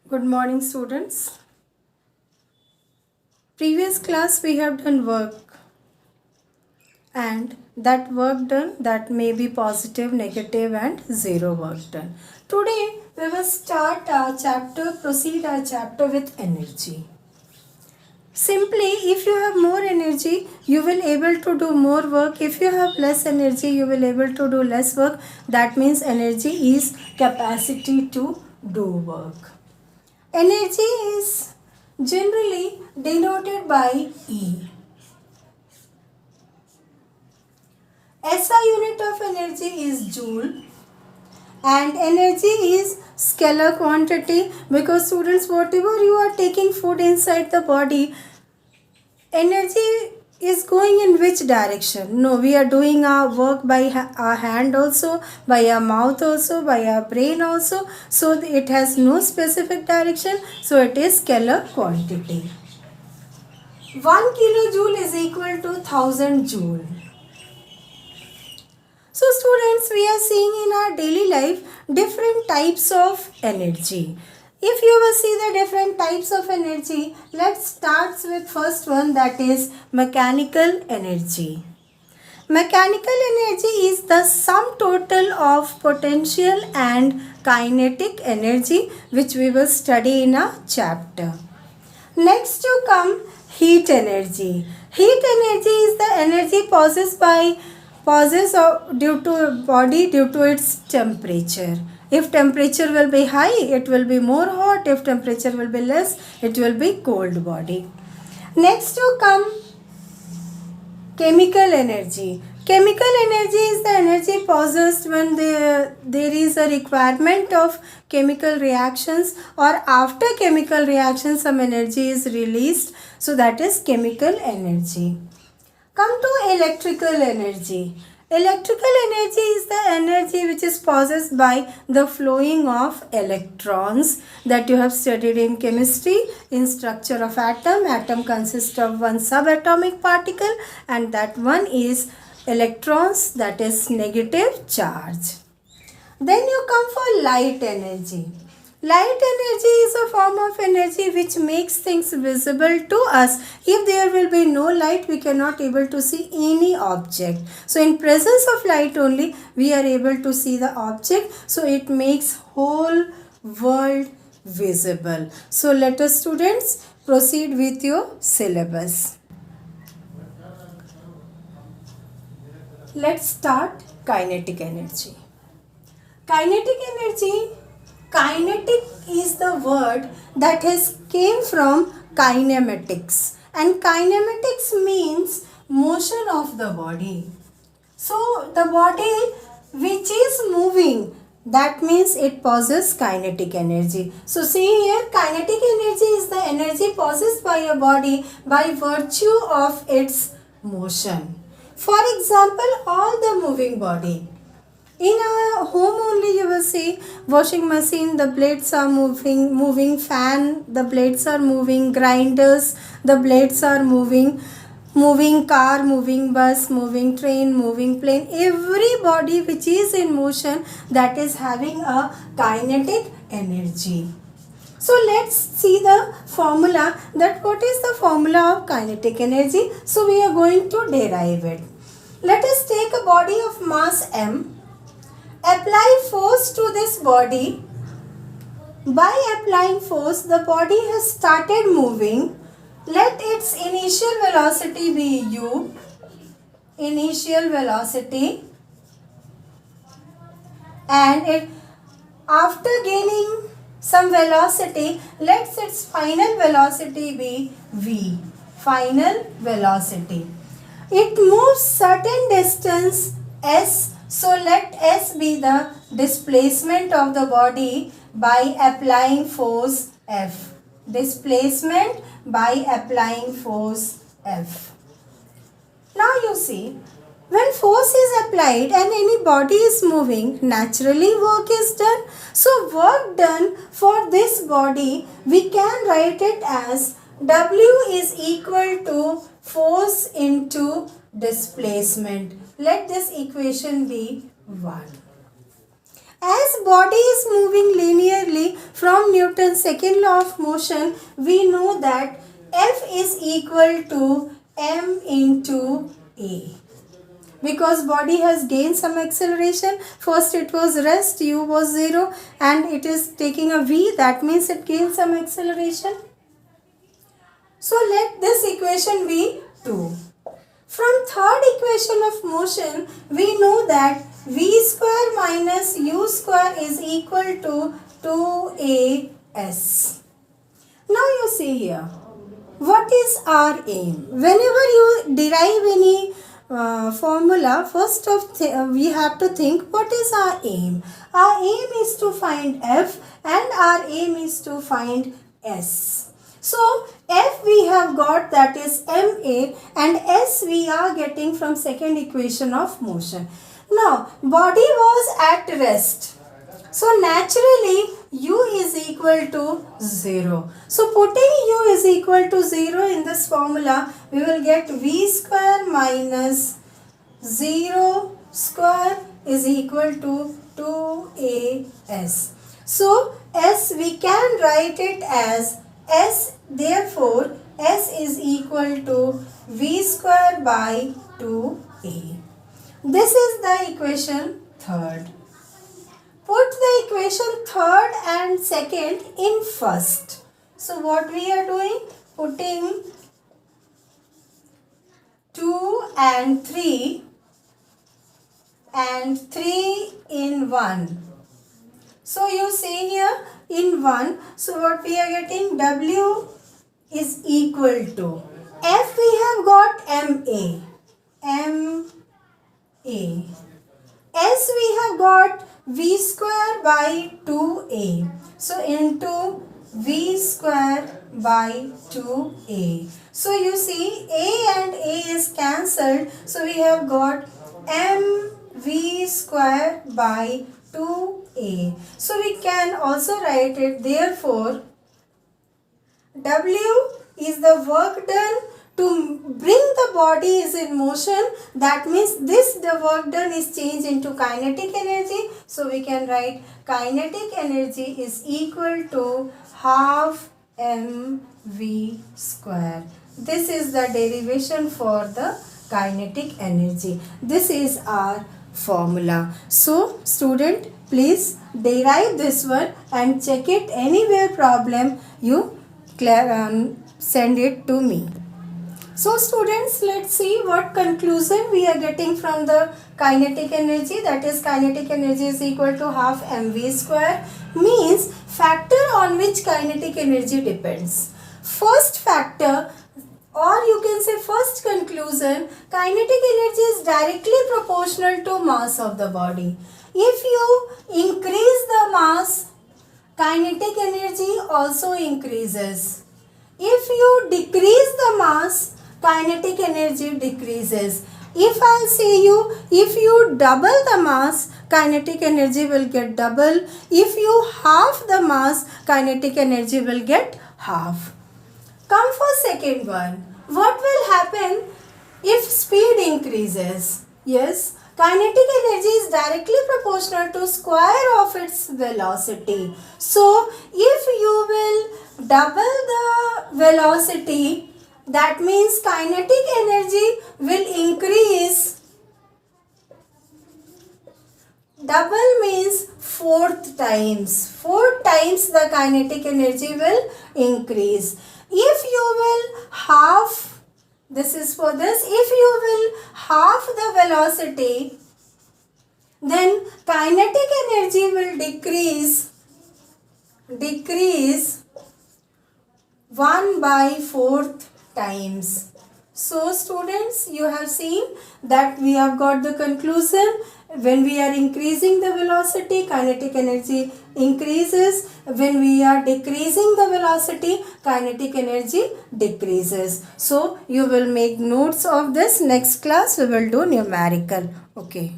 Good morning, students. Previous class we have done work, and that work done, that may be positive, negative and zero work done. Today we will proceed our chapter with energy. Simply, if you have more energy, you will able to do more work. If you have less energy, you will able to do less work. That means energy is capacity to do work. Energy is generally denoted by E. SI unit of energy is joule, and energy is scalar quantity, because students, whatever you are taking food inside the body, energy is going in which direction? No, we are doing our work by our hand also, by our mouth also, by our brain also. So it has no specific direction. So it is scalar quantity. 1 kilojoule is equal to 1000 joule. So students, we are seeing in our daily life different types of energy. If you will see the different types of energy, let's start with first one, that is mechanical energy. Mechanical energy is the sum total of potential and kinetic energy, which we will study in a chapter. Next to come heat energy. Heat energy is the energy due to body due to its temperature. If temperature will be high, it will be more hot. If temperature will be less, it will be cold body. Next to come chemical energy. Chemical energy is the energy possessed when there is a requirement of chemical reactions, or after chemical reactions some energy is released. So that is chemical energy. Come to electrical energy. Electrical energy is the energy which is possessed by the flowing of electrons, that you have studied in chemistry. In structure of atom, atom consists of one subatomic particle, and that one is electrons, that is negative charge. Then you come for light energy. Light energy is a form of energy which makes things visible to us. If there will be no light, we cannot able to see any object. So in presence of light only, we are able to see the object. So it makes whole world visible. So let us, students, proceed with your syllabus. Let's start kinetic energy. Kinetic is the word that has came from kinematics, and kinematics means motion of the body. So the body which is moving, that means it possesses kinetic energy. So see here, kinetic energy is the energy possessed by a body by virtue of its motion. For example, all the moving body. In a home only you will see washing machine, the blades are moving fan, the blades are moving, grinders, the blades are moving car, moving bus, moving train, moving plane. Every body which is in motion, that is having a kinetic energy. So let's see the formula, that what is the formula of kinetic energy. So we are going to derive it. Let us take a body of mass m. Apply force to this body. By applying force, the body has started moving. Let its initial velocity be u. Initial velocity. And after gaining some velocity, let its final velocity be v. Final velocity. It moves certain distance s. So let S be the displacement of the body by applying force F. Displacement by applying force F. Now you see, when force is applied and any body is moving, naturally work is done. So work done for this body, we can write it as W is equal to force into displacement. Let this equation be 1. As body is moving linearly from Newton's second law of motion, we know that F is equal to m into A. Because body has gained some acceleration, first it was rest, u was 0, and it is taking a v, that means it gains some acceleration. So let this equation be 2. From third equation of motion, we know that v square minus u square is equal to 2as. Now you see here, what is our aim? Whenever you derive any formula, first we have to think what is our aim. Our aim is to find f and our aim is to find s. So f we have got, that is ma, and s we are getting from second equation of motion. Now body was at rest, so naturally u is equal to 0. So putting u is equal to 0 in this formula, we will get v square minus 0 square is equal to 2as. So s we can write it as s, therefore s is equal to v square by 2a. This is the equation third. Put the equation third and second in first. So what we are doing? Putting 2 and 3 in 1. So you see here in 1. So what we are getting? W is equal to F we have got MA. S we have got V square by 2A. So into V square by 2A. So you see A and A is cancelled. So we have got MV square by 2A. So we can also write it, therefore W is the work done to bring the body is in motion. That means the work done is changed into kinetic energy. So we can write kinetic energy is equal to half mv square. This is the derivation for the kinetic energy. This is our formula. So student, please derive this one and check it. Anywhere problem, you send it to me. So students, let's see what conclusion we are getting from the kinetic energy. That is, kinetic energy is equal to half mv square, means factor on which kinetic energy depends. First factor, or you can say first conclusion, kinetic energy is directly proportional to mass of the body. If you increase the mass, kinetic energy also increases. If you decrease the mass, kinetic energy decreases. If I say you, if you double the mass, kinetic energy will get double. If you half the mass, kinetic energy will get half. Come for second one. What will happen if speed increases? Yes, kinetic energy is directly proportional to square of its velocity. So, if you will double the velocity, that means kinetic energy will increase. Double means 4 times. 4 times the kinetic energy will increase. If you will half, this is for this, if you will half the velocity, then kinetic energy will decrease 1/4 times. So students, you have seen that we have got the conclusion. When we are increasing the velocity, kinetic energy increases. When we are decreasing the velocity, kinetic energy decreases. So you will make notes of this. Next class we will do numerical. Okay.